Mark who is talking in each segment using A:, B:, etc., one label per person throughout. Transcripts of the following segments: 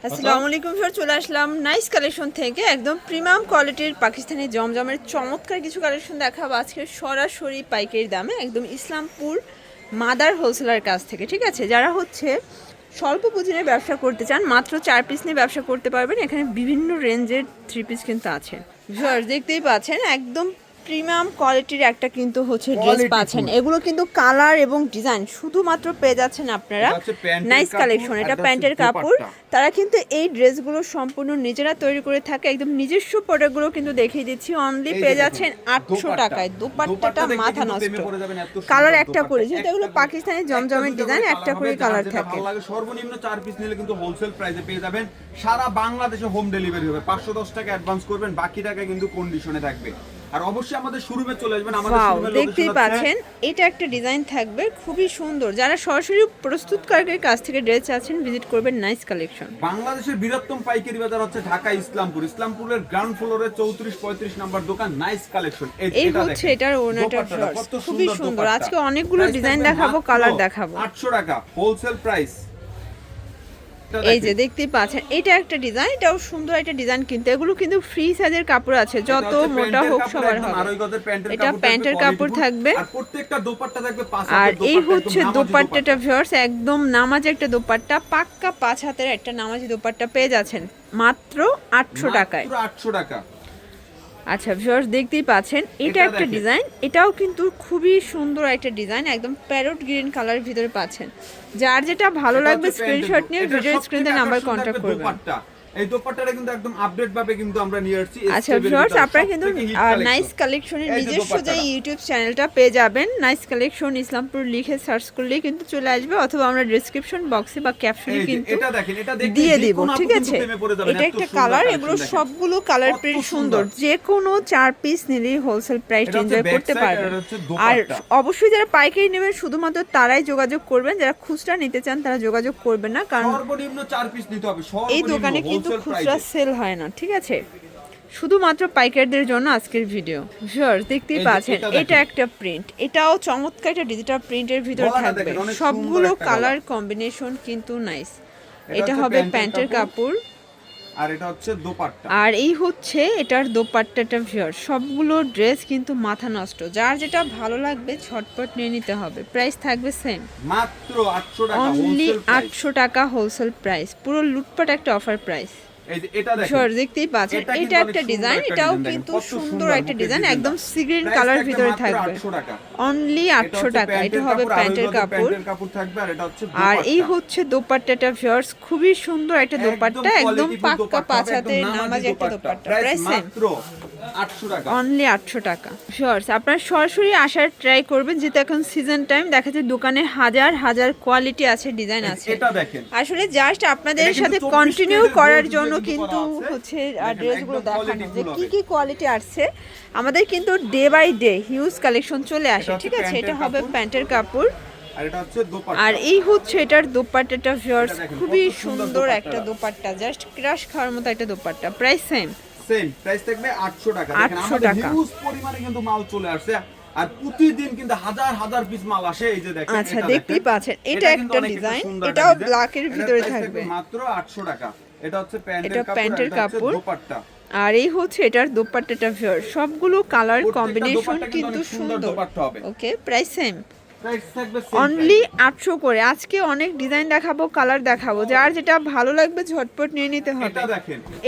A: আসসালামু আলাইকুম স্যার, চলে আসলাম নাইস কালেকশন থেকে একদম প্রিমিয়াম কোয়ালিটির পাকিস্তানি জমজমের চমৎকার কিছু কালেকশন দেখাবো আজকে সরাসরি পাইকারি দামে একদম ইসলামপুর মাদার হোলসেলার কাছ থেকে। ঠিক আছে, যারা হচ্ছে স্বল্প পুঁজি নিয়ে ব্যবসা করতে চান মাত্র 4 পিস নিয়ে ব্যবসা করতে পারবেন। এখানে বিভিন্ন রেঞ্জের 3 পিস কিন্তু আছে। ভিউয়ার্স দেখতেই পাচ্ছেন একদম প্রিমিয়াম কোয়ালিটির একটা কিন্তু হচ্ছে ড্রেস পাচ্ছেন। এগুলো কিন্তু কালার এবং ডিজাইন শুধুমাত্র পেয়ে যাচ্ছেন আপনারা নাইস কালেকশন। এটা প্যান্টের কাপড়। তারা কিন্তু এই ড্রেসগুলো সম্পূর্ণ নিজেরা তৈরি করে থাকে, একদম নিজস্ব প্রোডাক্টগুলো কিন্তু দেখিয়ে দিচ্ছি। অনলি পেয়ে যাচ্ছেন 800 টাকায়। দোপাট্টাটা মাথা নষ্ট, কালার একটা করে, যেহেতু এগুলো পাকিস্তানি জমজমের ডিজাইন, একটা করে কালার থাকে।
B: সর্বনিম্ন 4 পিস নিলে কিন্তু হোলসেল প্রাইসে পেয়ে যাবেন। সারা বাংলাদেশে হোম ডেলিভারি হবে। 510 টাকা অ্যাডভান্স করবেন, বাকি টাকা কিন্তু কন্ডিশনে থাকবে। আর অবশ্যই আমাদের শোরুমে চলে আসবেন। আমাদের শোরুমে
A: দেখতেই পাচ্ছেন এটা একটা ডিজাইন থাকবে খুবই সুন্দর। যারা সরাসরি প্রস্তুতকারকের কাছ থেকে ড্রেস আছেন ভিজিট করবেন নাইস কালেকশন।
B: বাংলাদেশের বৃহত্তম পাইকারি বাজার হচ্ছে ঢাকা ইসলামপুর। ইসলামপুরের গ্রাউন্ড ফ্লোরে 34-35 নাম্বার দোকান নাইস কালেকশন।
A: এই হচ্ছে এটার ওনাটার ফ্লোর, খুবই সুন্দর। আজকে অনেকগুলো ডিজাইন দেখাবো, কালার দেখাবো।
B: 800 টাকা হোলসেল প্রাইস।
A: এই যে দেখতেই পাচ্ছেন এটা একটা ডিজাইন, এটাও সুন্দর একটা ডিজাইন। কিন্তু এগুলো কিন্তু ফ্রি সাইজের কাপড় আছে, যত মোটা হোক সবার হবে। এটা প্যান্টের কাপড় থাকবে
B: আর প্রত্যেকটা দোপাট্টা থাকবে 5
A: আর
B: হাতের।
A: এই হচ্ছে দোপাট্টাটা ভিউয়ার্স, একদম নামাজি একটা দোপাট্টা, পাক্কা 5 হাতের একটা নামাজি দোপাট্টা পেয়ে যাচ্ছেন মাত্র 800 টাকায়।
B: মাত্র 800 টাকা।
A: আচ্ছা ভিউয়ার্স দেখতেই পাচ্ছেন এটা একটা ডিজাইন, এটাও কিন্তু খুবই সুন্দর একটা ডিজাইন, একদম প্যারট গ্রিন কালারের ভিতরে পাচ্ছেন। যার যেটা ভালো লাগবে স্ক্রিনশট নিয়ে ভিডিও স্ক্রিনে নাম্বার কন্টাক্ট করবেন।
B: এই দোপাট্টাটা কিন্তু একদম আপডেট ভাবে কিন্তু আমরা নিয়ে আসছি।
A: আচ্ছা ভিউয়ার্স আপনারা কিন্তু নাইস কালেকশনের নিজস্ব যে ইউটিউব চ্যানেলটা পেয়ে যাবেন, নাইস কালেকশন ইসলামপুর লিখে সার্চ করলেই কিন্তু চলে আসবে, অথবা আমরা ডেসক্রিপশন বক্সে বা ক্যাপশনে কিন্তু
B: এটা দেখেন, এটা দেখেন
A: দিয়ে দিব। ঠিক আছে, এটা একটা কালার, এগুলো সবগুলো কালার প্রিন্ট সুন্দর। যে কোনো 4 পিস নিলেই হোলসেল প্রাইস এনজয় করতে পারবেন। আর অবশ্যই যারা পাইকারি নেবেন শুধুমাত্র তারাই যোগাযোগ করবেন, যারা খুচরা নিতে চান তারা যোগাযোগ করবেন না, কারণ
B: সর্বনিম্ন 4 পিস নিতে হবে।
A: এই দোকানে কিন্তু খুচরা সেল হয় না। ঠিক আছে, শুধুমাত্র পাইকারদের জন্য আজকের ভিডিও। ভিউয়ার্স দেখতেই পাচ্ছেন এটা একটা প্রিন্ট, এটাও চমৎকার একটা ডিজিটাল প্রিন্টের ভিতরে থাকবে। সবগুলো কালার কম্বিনেশন কিন্তু নাইস। এটা হবে প্যান্টের কাপড়
B: আর এটা হচ্ছে দোপাট্টা।
A: আর এই হচ্ছে এটার দোপাট্টাটা। ভিউয়ার্স সবগুলো ড্রেস কিন্তু মাথা নষ্ট, যার যেটা ভালো লাগবে ঝটপট নিয়ে নিতে হবে। প্রাইস থাকবে সেম,
B: মাত্র 800 টাকা
A: অনলি
B: হোলসেল প্রাইস।
A: 800 টাকা হোলসেল প্রাইস, পুরো লুটপাট একটা অফার প্রাইস।
B: এই যে এটা দেখেন,
A: ভিউয়ার্স দেখতেই পাচ্ছেন এটা একটা ডিজাইন, এটাও কিন্তু সুন্দর একটা ডিজাইন, একদম সি গ্রিন কালার ভিতরে থাকবে। অনলি 800 টাকা। এটা হবে প্যান্টের কাপড়
B: থাকবে আর এটা হচ্ছে
A: আর এই হচ্ছে দোপাট্টাটা। ভিউয়ার্স খুবই সুন্দর একটা দোপাট্টা, একদম পাক্কা 5 হাতের নামাজি একটা দোপাট্টা। প্রাইস সেম,
B: মাত্র 800 টাকা,
A: অনলি 800 টাকা। ভিউয়ার্স আপনারা সরাসরি আসার ট্রাই করবেন, যেহেতু এখন সিজন টাইম। দেখা যায় দোকানে হাজার হাজার কোয়ালিটি আছে, ডিজাইন আছে।
B: এটা দেখেন,
A: আসলে জাস্ট আপনাদের সাথে কন্টিনিউ করার জন্য কিন্তু হচ্ছে ড্রেসগুলো দেখানো যে কি কি কোয়ালিটি আসছে। আমাদের কিন্তু day by day huge collection চলে আসে। ঠিক আছে, এটা হবে প্যান্টের কাপড়
B: আর এটা হচ্ছে দোপাট্টা।
A: আর এই হচ্ছে এটার দোপাট্টাটা। ভিউয়ার্স খুবই সুন্দর একটা দোপাট্টা, জাস্ট ক্রাশ খাওয়ার মতো একটা dupatta. Price same,
B: same price থাকবে 800 টাকা। দেখেন
A: 800
B: আমাদের
A: টাকা।
B: হিউজ পরিমাণে কিন্তু মাল চলে আসছে আর প্রতিদিন কিন্তু হাজার হাজার পিস মাল আসে। এই যে দেখেন,
A: আচ্ছা দেখতেই পাচ্ছেন এটা একটা ডিজাইন, এটাও ব্ল্যাকের ভিতরে থাকবে।
B: মাত্র 800 টাকা। এটা হচ্ছে
A: প্যান্টের কাপড়
B: দোপাট্টা
A: আর এই হচ্ছে এটার দোপাট্টাটা। ভিউয়ার্স সবগুলো কালার কম্বিনেশন কিন্তু সুন্দর। ওকে, প্রাইস সেম,
B: প্রাইস থাকবে
A: অনলি 800 করে। আজকে অনেক ডিজাইন দেখাবো, কালার দেখাবো, যার যেটা ভালো লাগবে ঝটপট নিয়ে নিতে হবে।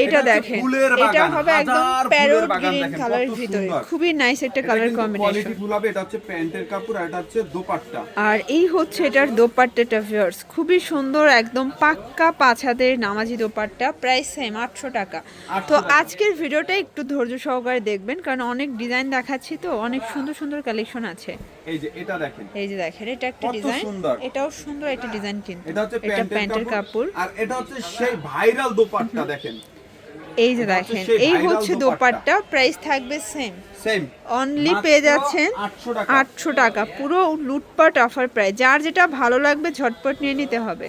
A: এটা দেখেন, এটা হবে একদম প্যারট গ্রিন কালারের ভিতরে, খুবই নাইস একটা কালার কম্বিনেশন।
B: ফুল হবে। এটা হচ্ছে প্যান্টের কাপড় আর এটা হচ্ছে দোপাট্টা
A: আর এই হচ্ছে এটার দোপাট্টাটা। ভিউয়ার্স খুবই সুন্দর, একদম পাক্কা 5 হাতের নামাজি দোপাট্টা। প্রাইস সেম 800 টাকা। তো আজকের ভিডিওটা একটু ধৈর্য সহকারে দেখবেন, কারণ অনেক ডিজাইন দেখাচ্ছি তো, অনেক সুন্দর সুন্দর কালেকশন আছে।
B: এই যে এটা দেখেন,
A: এই যে দেখেন এটা একটা ডিজাইন, এটাও সুন্দর একটা ডিজাইন। কিন্তু
B: এটা হচ্ছে
A: প্যান্টের কাপড়
B: আর এটা হচ্ছে সেই ভাইরাল দোপাট্টা। দেখেন
A: এই যে দেখেন, এই হচ্ছে দোপাট্টা। প্রাইস থাকবে সেম,
B: সেম
A: অনলি পেয়ে যাচ্ছেন 800 টাকা। পুরো লুটপাট অফার প্রাইস, যার যেটা ভালো লাগবে ঝটপট নিয়ে নিতে হবে।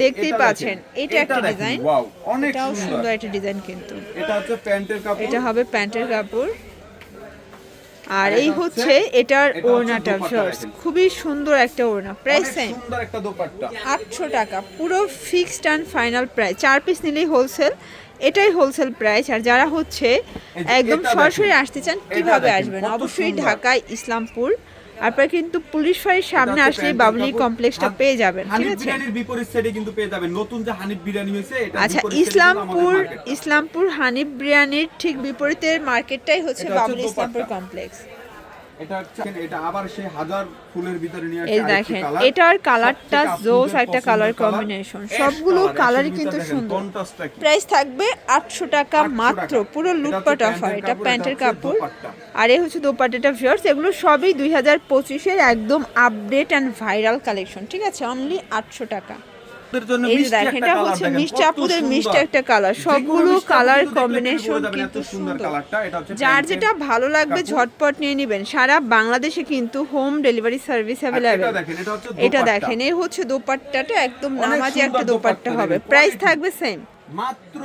A: দেখতেই পাচ্ছেন এটা একটা ডিজাইন, এটাও সুন্দর একটা ডিজাইন। কিন্তু
B: এটা হচ্ছে প্যান্টের কাপড়,
A: এটা হবে প্যান্টের কাপড় আর এই হচ্ছে এটার
B: এটা হচ্ছে
A: ওড়নাটা
B: দোপাট্টা
A: ভিউয়ার্স,
B: দেখেন।
A: খুবই সুন্দর একটা ওড়না, প্রাইস
B: অনেক
A: সেম
B: সুন্দর একটা দোপাট্টা।
A: 800 টাকা, পুরো fixed and final price. 4 piece নিলেই হোলসেল, এটাই হোলসেল প্রাইস। আর যারা হচ্ছে
B: এই যে
A: একদম
B: এটা
A: সরাসরি
B: দেখেন,
A: আসতে চান
B: এটা
A: কিভাবে
B: দেখেন,
A: আসবেন?
B: কত
A: অবশ্যই
B: সুন্দর।
A: ঢাকায় ইসলামপুর, আপনারা কিন্তু পুলিশ ফাঁড়ির সামনে
B: এটা হচ্ছে
A: আসলে
B: প্যান্টের
A: বাবলি
B: কাপড়।
A: কমপ্লেক্সটা পেয়ে যাবেন, ঠিক
B: হানিফ
A: আছে?
B: বিরিয়ানির বিপরীত সাইডে কিন্তু পেয়ে যাবেন, নতুন যে হানিফ বিরিয়ানি হয়েছে এটা
A: আচ্ছা, ইসলামপুর হানিফ বিরিয়ানির ঠিক বিপরীতের মার্কেটটাই হচ্ছে
B: এটা হচ্ছে
A: বাবলি
B: দোপাট্টা।
A: ইসলামপুর কমপ্লেক্স।
B: এটা হচ্ছে এটা আবার সেই হাজার ফুলের ভিতরে নিয়ে
A: এই
B: আসছে
A: দেখেন, এটার কালারটা জোস একটা কালার
B: কম্বিনেশন,
A: কম্বিনেশন, সবগুলো কালারই কিন্তু সুন্দর। প্রাইস থাকবে 800 টাকা
B: 800
A: মাত্র,
B: টাকা।
A: পুরো
B: এটা
A: লুটপাট
B: হচ্ছে
A: অফার।
B: প্যান্টের
A: এটা
B: কাপড়,
A: প্যান্টের
B: এটা হচ্ছে
A: কাপড়,
B: দোপাট্টা।
A: আর এই হচ্ছে দোপাট্টাটা ভিউয়ার্স। এগুলো সবই 2025-এর একদম আপডেট অ্যান্ড ভাইরাল কালেকশন, ঠিক আছে? অনলি 800 টাকা। এই যে দেখেন, এটা হচ্ছে মিষ্টি আপুদের মিষ্টি একটা কালার, সবগুলো কালার কম্বিনেশন কিন্তু সুন্দর। যার যেটা ভালো লাগবে ঝটপট নিয়ে নেবেন। সারা বাংলাদেশে কিন্তু হোম ডেলিভারি সার্ভিস অ্যাভেলেবেল। এটা দেখেন, এই হচ্ছে দোপাট্টাটা, একদম নামাজি একটা দোপাট্টা হবে। প্রাইস থাকবে সেম,
B: মাত্র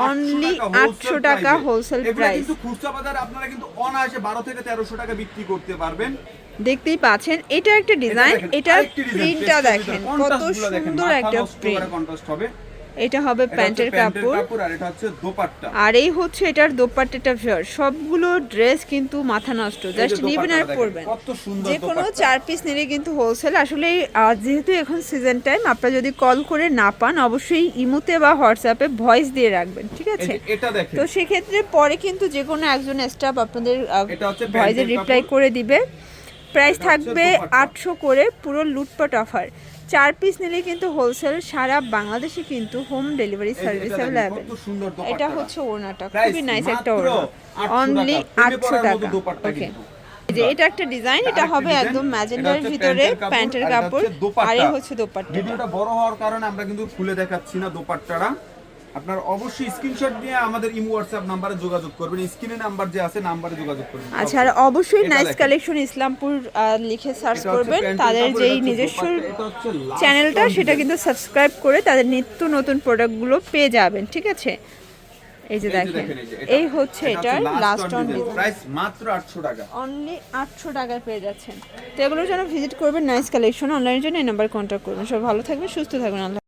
A: অনলি 800 টাকা হোলসেল প্রাইস।
B: কিন্তু খুচরা বাজারে আপনারা কিন্তু অনায়াসে 12 থেকে 1300 টাকা বিক্রি করতে পারবেন।
A: দেখতেই পাচ্ছেন, এটা একটা ডিজাইন, এটার
B: আরেকটি design,
A: প্রিন্টটা
B: পেস্টের
A: দেখেন
B: ভিতরে
A: কত
B: contrast গুলো দেখেন,
A: সুন্দর
B: মাথা
A: একটা
B: নষ্ট করে
A: প্রিন্ট।
B: contrast হবে।
A: এটা হবে
B: এটা হচ্ছে
A: প্যান্টের কাপড়,
B: আর এটা হচ্ছে দোপাট্টা।
A: আর এই হচ্ছে এটার দোপাট্টাটা ভিউয়ার। সবগুলো ড্রেস কিন্তু মাথা নষ্ট, জাস্ট নেবেন আর পরবেন।
B: কত সুন্দর
A: যে কোনো
B: দোপাট্টা।
A: 4 পিস নিলে কিন্তু হোলসেল। আসলে যেহেতু এখন সিজন টাইম, আপনারা যদি কল করে না পান অবশ্যই ইমোতে বা হোয়াটসঅ্যাপে ভয়েস দিয়ে রাখবেন, ঠিক আছে?
B: এই যে এটা দেখেন,
A: তো সেক্ষেত্রে পরে কিন্তু যে কোনো একজন স্টাফ আপনাদের
B: এটা হচ্ছে
A: ভয়েসে
B: প্যান্টের
A: রিপ্লাই
B: কাপড়।
A: করে দিবে। প্রাইস
B: এটা হচ্ছে
A: থাকবে
B: দোপাট্টা।
A: 800 করে, পুরো লুটপাট অফার। 4 পিস নিলে কিন্তু হোলসেল, সারা বাংলাদেশে কিন্তু হোম ডেলিভারি
B: এই যে
A: সার্ভিস
B: এটা দেখেন,
A: অ্যাভেলেবেল।
B: কত সুন্দর দোপাট্টা।
A: এটা হচ্ছে ওড়নাটা,
B: Price
A: খুবই নাইস একটা
B: মাত্র
A: ওড়না,
B: 800
A: অনলি
B: টাকা। প্রেমে
A: 800
B: পড়ার মতো
A: টাকা।
B: দোপাট্টা
A: ওকে,
B: কিন্তু।
A: এই যে এটা একটা ডিজাইন, এটা
B: আরেকটা
A: হবে
B: design,
A: একদম
B: এটা
A: ম্যাজেন্ডার
B: হচ্ছে
A: ভিতরে
B: প্যান্টের
A: প্যান্টের
B: কাপড়, আর এটা
A: কাপড়,
B: হচ্ছে দোপাট্টা।
A: আর এই হচ্ছে দোপাট্টা।
B: ভিডিওটা বড় হওয়ার কারণে আমরা কিন্তু খুলে দেখাচ্ছি না দোপাট্টাটা। আপনার অবশ্যই স্ক্রিনশট দিয়ে আমাদের ইমো হোয়াটসঅ্যাপ নম্বরে যোগাযোগ করবেন, স্ক্রিনে নাম্বার যে আছে নাম্বারে যোগাযোগ করবেন।
A: আচ্ছা, আর অবশ্যই
B: এটা
A: নাইস
B: দেখেন।
A: কালেকশন ইসলামপুর লিখে সার্চ
B: এটা হচ্ছে
A: করবেন।
B: প্যান্টের
A: তাদের
B: কাপড়,
A: যেই
B: এটা হচ্ছে
A: নিজস্ব
B: দোপাট্টা, এটা হচ্ছে last
A: চ্যানেলটা
B: one
A: সেটা
B: design।
A: কিন্তু সাবস্ক্রাইব করে তাদের নিত্য নতুন প্রোডাক্টগুলো পেয়ে যাবেন, ঠিক আছে? এই যে দেখেন, এই হচ্ছে এটার লাস্ট অন ডিজাইন,
B: প্রাইস মাত্র 800 টাকা।
A: অনলি 800 টাকায় পেয়ে যাচ্ছেন। তো এগুলোর জন্য ভিজিট করবেন নাইস কালেকশন। অনলাইনের জন্য এই নাম্বার কন্ট্যাক্ট করবেন। সব ভালো থাকবেন, সুস্থ থাকবেন। আল্লাহ।